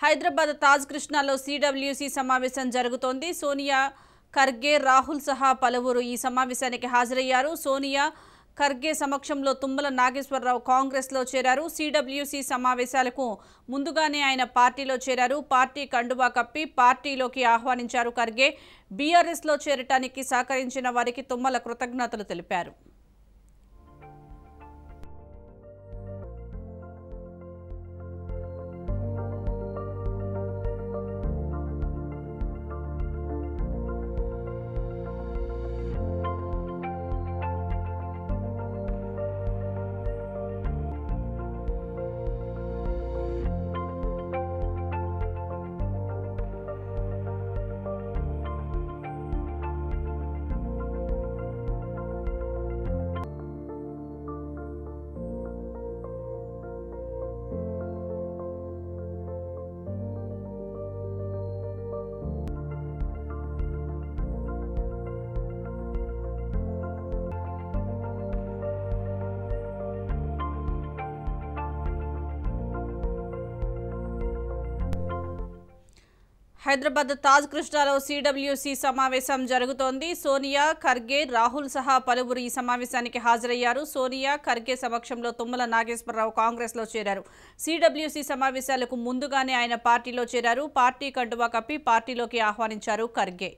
Hyderabad Taj కృష్ణాలో CWC సమావేశం జరుగుతోంది. సోనియా, ఖర్గే, రాహుల్ సహా పలువురు ఈ సమావేశానికి హాజరయ్యారు. సోనియా, ఖర్గే సమక్షంలో తుమ్మల నాగేశ్వరరావు కాంగ్రెస్లో చేరారు. సిడబ్ల్యూసి సమావేశాలకు ముందుగానే ఆయన పార్టీలో చేరారు. పార్టీ కండువా కప్పి పార్టీలోకి ఆహ్వానించారు ఖర్గే. బీఆర్ఎస్లో చేరటానికి సహకరించిన వారికి తుమ్మల కృతజ్ఞతలు తెలిపారు. హైదరాబాద్ తాజ్ కృష్ణాలో సిడబ్ల్యూసి సమావేశం జరుగుతోంది. సోనియా, ఖర్గే, రాహుల్ సహా పలువురు ఈ సమావేశానికి హాజరయ్యారు. సోనియా, ఖర్గే సమక్షంలో తుమ్మల నాగేశ్వరరావు కాంగ్రెస్లో చేరారు. సిడబ్ల్యూసి సమావేశాలకు ముందుగానే ఆయన పార్టీలో చేరారు. పార్టీ కండువా కప్పి పార్టీలోకి ఆహ్వానించారు ఖర్గే.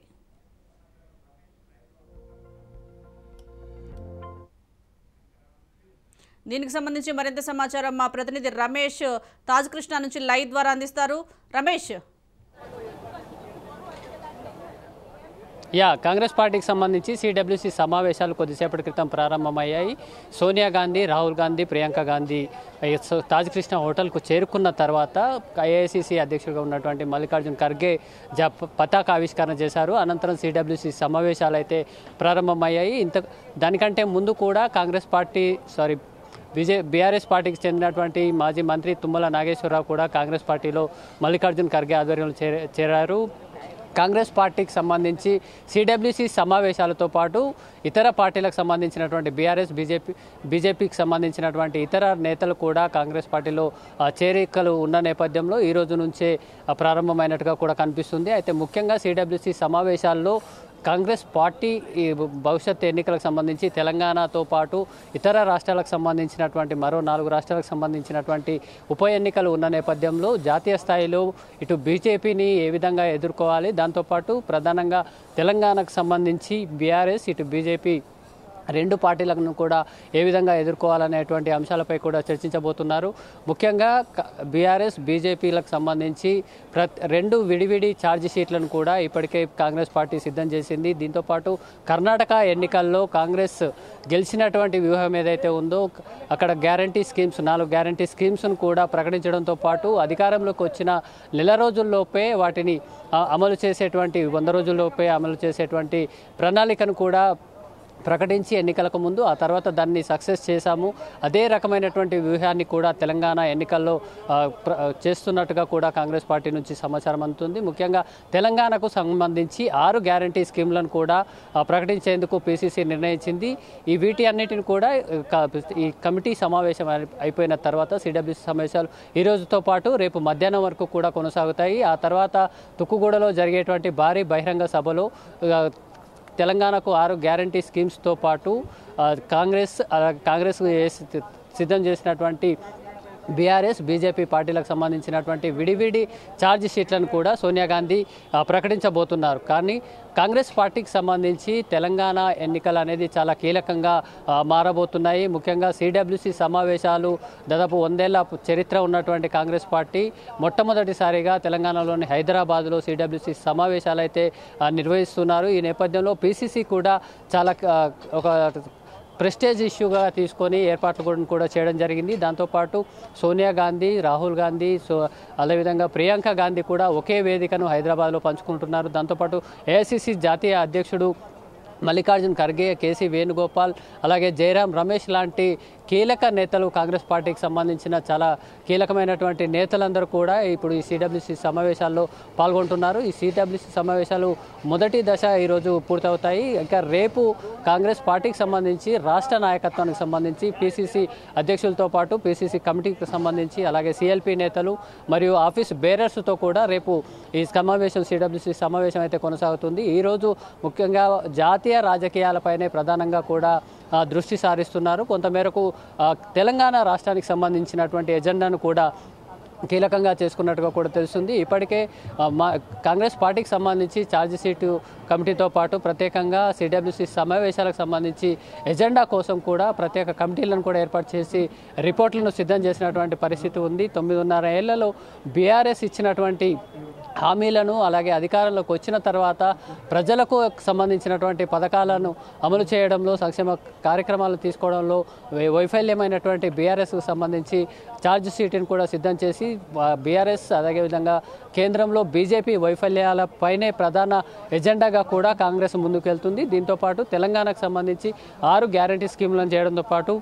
దీనికి సంబంధించి మరింత సమాచారం మా ప్రతినిధి రమేష్ తాజ్ కృష్ణా నుంచి లైవ్ ద్వారా అందిస్తారు. రమేష్, కాంగ్రెస్ పార్టీకి సంబంధించి సిడబ్ల్యూసి సమావేశాలు కొద్దిసేపటి క్రితం ప్రారంభమయ్యాయి. సోనియా గాంధీ, రాహుల్ గాంధీ, ప్రియాంక గాంధీ తాజ్ కృష్ణ హోటల్కు చేరుకున్న తర్వాత ఏఐసిసి అధ్యక్షుడిగా ఉన్నటువంటి మల్లికార్జున్ ఖర్గే పతాక ఆవిష్కరణ చేశారు. అనంతరం సిడబ్ల్యూసి సమావేశాలు అయితే ప్రారంభమయ్యాయి. దానికంటే ముందు కూడా బీఆర్ఎస్ పార్టీకి చెందినటువంటి మాజీ మంత్రి తుమ్మల నాగేశ్వరరావు కూడా కాంగ్రెస్ పార్టీలో మల్లికార్జున్ ఖర్గే ఆధ్వర్యంలో చేరారు. కాంగ్రెస్ పార్టీకి సంబంధించి సిడబ్ల్యూసి సమావేశాలతో పాటు ఇతర పార్టీలకు సంబంధించినటువంటి బీఆర్ఎస్, బీజేపీకి సంబంధించినటువంటి ఇతర నేతలు కూడా కాంగ్రెస్ పార్టీలో చేరికలు ఉన్న నేపథ్యంలో ఈ రోజు నుంచే ప్రారంభమైనట్టుగా కూడా కనిపిస్తుంది. అయితే ముఖ్యంగా సిడబ్ల్యూసి సమావేశాల్లో కాంగ్రెస్ పార్టీ ఈ భవిష్యత్ ఎన్నికలకు సంబంధించి తెలంగాణతో పాటు ఇతర రాష్ట్రాలకు సంబంధించినటువంటి మరో 4 రాష్ట్రాలకు సంబంధించినటువంటి ఉప ఎన్నికలు ఉన్న నేపథ్యంలో జాతీయ స్థాయిలో ఇటు బీజేపీని ఏ విధంగా ఎదుర్కోవాలి, దాంతోపాటు ప్రధానంగా తెలంగాణకు సంబంధించి బీఆర్ఎస్, ఇటు బీజేపీ రెండు పార్టీలను కూడా ఏ విధంగా ఎదుర్కోవాలనేటువంటి అంశాలపై కూడా చర్చించబోతున్నారు. ముఖ్యంగా బీఆర్ఎస్, బీజేపీలకు సంబంధించి రెండు విడివిడి ఛార్జ్ షీట్లను కూడా ఇప్పటికే కాంగ్రెస్ పార్టీ సిద్ధం చేసింది. దీంతోపాటు కర్ణాటక ఎన్నికల్లో కాంగ్రెస్ గెలిచినటువంటి వ్యూహం ఏదైతే ఉందో అక్కడ గ్యారంటీ స్కీమ్స్, 4 గ్యారంటీ స్కీమ్స్ను కూడా ప్రకటించడంతో పాటు అధికారంలోకి వచ్చిన నెల రోజుల్లోపే వాటిని అమలు చేసేటువంటి 100 రోజుల్లోపే అమలు చేసేటువంటి ప్రణాళికను కూడా ప్రకటించి ఎన్నికలకు ముందు ఆ తర్వాత దాన్ని సక్సెస్ చేశాము. అదే రకమైనటువంటి వ్యూహాన్ని కూడా తెలంగాణ ఎన్నికల్లో చేస్తున్నట్టుగా కూడా కాంగ్రెస్ పార్టీ నుంచి సమాచారం అందుతుంది. ముఖ్యంగా తెలంగాణకు సంబంధించి 6 గ్యారంటీ స్కీమ్లను కూడా ప్రకటించేందుకు పిసిసి నిర్ణయించింది. వీటి అన్నిటిని కూడా ఈ కమిటీ సమావేశం అయిపోయిన తర్వాత సిడబ్ల్యూసి సమావేశాలు ఈ రోజుతో పాటు రేపు మధ్యాహ్నం వరకు కూడా కొనసాగుతాయి. ఆ తర్వాత తుక్కుగూడలో జరిగేటువంటి భారీ బహిరంగ సభలో తెలంగాణకు 6 గ్యారంటీ స్కీమ్స్తో పాటు కాంగ్రెస్ సిద్ధం చేసినటువంటి బీఆర్ఎస్, బీజేపీ పార్టీలకు సంబంధించినటువంటి విడివిడి ఛార్జ్ షీట్లను కూడా సోనియా గాంధీ ప్రకటించబోతున్నారు. కానీ కాంగ్రెస్ పార్టీకి సంబంధించి తెలంగాణ ఎన్నికలు అనేది చాలా కీలకంగా మారబోతున్నాయి. ముఖ్యంగా సిడబ్ల్యూసి సమావేశాలు దాదాపు 100 ఏళ్ల చరిత్ర ఉన్నటువంటి కాంగ్రెస్ పార్టీ మొట్టమొదటిసారిగా తెలంగాణలోని హైదరాబాద్లో సిడబ్ల్యూసి సమావేశాలు అయితే నిర్వహిస్తున్నారు. ఈ నేపథ్యంలో పిసిసి కూడా చాలా ఒక ప్రెస్టేజ్ ఇష్యూగా తీసుకొని ఏర్పాట్లు కూడా చేయడం జరిగింది. దాంతోపాటు సోనియా గాంధీ, రాహుల్ గాంధీ, అదేవిధంగా ప్రియాంక గాంధీ కూడా ఒకే వేదికను హైదరాబాద్లో పంచుకుంటున్నారు. దాంతోపాటు ఏఐసిసి జాతీయ అధ్యక్షుడు మల్లికార్జున్ ఖర్గే, కేసీ వేణుగోపాల్, అలాగే జయరాం రమేష్ లాంటి కీలక నేతలు కాంగ్రెస్ పార్టీకి సంబంధించిన చాలా కీలకమైనటువంటి నేతలందరూ కూడా ఇప్పుడు ఈ సిడబ్ల్యూసి సమావేశాల్లో పాల్గొంటున్నారు. ఈ సిడబ్ల్యూసి సమావేశాలు మొదటి దశ ఈరోజు పూర్తవుతాయి. ఇంకా రేపు కాంగ్రెస్ పార్టీకి సంబంధించి రాష్ట్ర నాయకత్వానికి సంబంధించి పిసిసి అధ్యక్షులతో పాటు పిసిసి కమిటీకి సంబంధించి అలాగే సిఎల్పి నేతలు మరియు ఆఫీస్ బేరర్స్తో కూడా రేపు ఈ సమావేశం సిడబ్ల్యూసి సమావేశం అయితే కొనసాగుతుంది. ఈరోజు ముఖ్యంగా జాతీయ రాజకీయాలపైనే ప్రధానంగా కూడా దృష్టి సారిస్తున్నారు. కొంతమేరకు తెలంగాణ రాష్ట్రానికి సంబంధించినటువంటి ఎజెండాను కూడా కీలకంగా చేసుకున్నట్టుగా కూడా తెలుస్తుంది. ఇప్పటికే కాంగ్రెస్ పార్టీకి సంబంధించి ఛార్జ్ షీటు కమిటీతో పాటు ప్రత్యేకంగా సిడబ్ల్యూసి సమావేశాలకు సంబంధించి ఎజెండా కోసం కూడా ప్రత్యేక కమిటీలను కూడా ఏర్పాటు చేసి రిపోర్టులను సిద్ధం చేసినటువంటి పరిస్థితి ఉంది. 9.5 ఏళ్లలో బీఆర్ఎస్ ఇచ్చినటువంటి హామీలను అలాగే అధికారంలోకి వచ్చిన తర్వాత ప్రజలకు సంబంధించినటువంటి పథకాలను అమలు చేయడంలో సంక్షేమ కార్యక్రమాలు తీసుకోవడంలో వైఫల్యమైనటువంటి బీఆర్ఎస్కు సంబంధించి ఛార్జ్ షీట్ని కూడా సిద్ధం చేసి బీఆర్ఎస్ అదేవిధంగా కేంద్రంలో బీజేపీ వైఫల్యాలపైనే ప్రధాన ఎజెండాగా కూడా కాంగ్రెస్ ముందుకెళ్తుంది. దీంతోపాటు తెలంగాణకు సంబంధించి 6 గ్యారంటీ స్కీములను చేయడంతో పాటు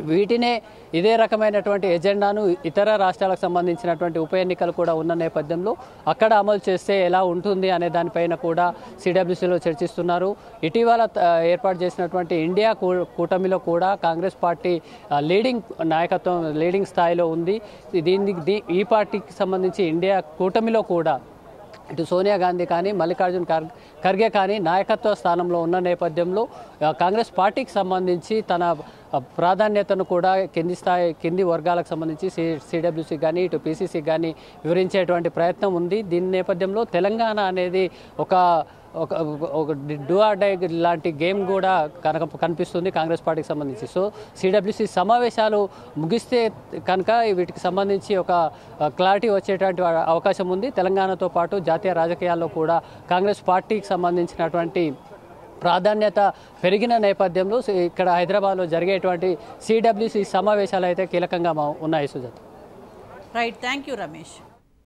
వీటినే ఇదే రకమైనటువంటి ఎజెండాను ఇతర రాష్ట్రాలకు సంబంధించినటువంటి ఉప ఎన్నికలు కూడా ఉన్న నేపథ్యంలో అక్కడ అమలు చేస్తే ఎలా ఉంటుంది అనే దానిపైన కూడా సిడబ్ల్యూసీలో చర్చిస్తున్నారు. ఇటీవల ఏర్పాటు చేసినటువంటి ఇండియా కూటమిలో కూడా కాంగ్రెస్ పార్టీ లీడింగ్ స్థాయిలో ఉంది. ఈ పార్టీకి సంబంధించి ఇండియా కూటమిలో కూడా ఇటు సోనియా గాంధీ కానీ మల్లికార్జున్ ఖర్గే కానీ నాయకత్వ స్థానంలో ఉన్న నేపథ్యంలో కాంగ్రెస్ పార్టీకి సంబంధించి తన ప్రాధాన్యతను కూడా కింది వర్గాలకు సంబంధించి సిడబ్ల్యూసీ కానీ ఇటు పిసిసి కానీ వివరించేటువంటి ప్రయత్నం ఉంది. దీని నేపథ్యంలో తెలంగాణ అనేది ఒక డూ ఆర్ డై లాంటి గేమ్ కూడా కనిపిస్తుంది కాంగ్రెస్ పార్టీకి సంబంధించి. సో సిడబ్ల్యూసి సమావేశాలు ముగిస్తే కనుక వీటికి సంబంధించి ఒక క్లారిటీ వచ్చేటువంటి అవకాశం ఉంది. తెలంగాణతో పాటు జాతీయ రాజకీయాల్లో కూడా కాంగ్రెస్ పార్టీకి సంబంధించినటువంటి ప్రాధాన్యత పెరిగిన నేపథ్యంలో ఇక్కడ హైదరాబాద్లో జరిగేటువంటి సిడబ్ల్యూసి సమావేశాలు అయితే కీలకంగా ఉన్నాయి. Sujatha. Right, thank you Ramesh.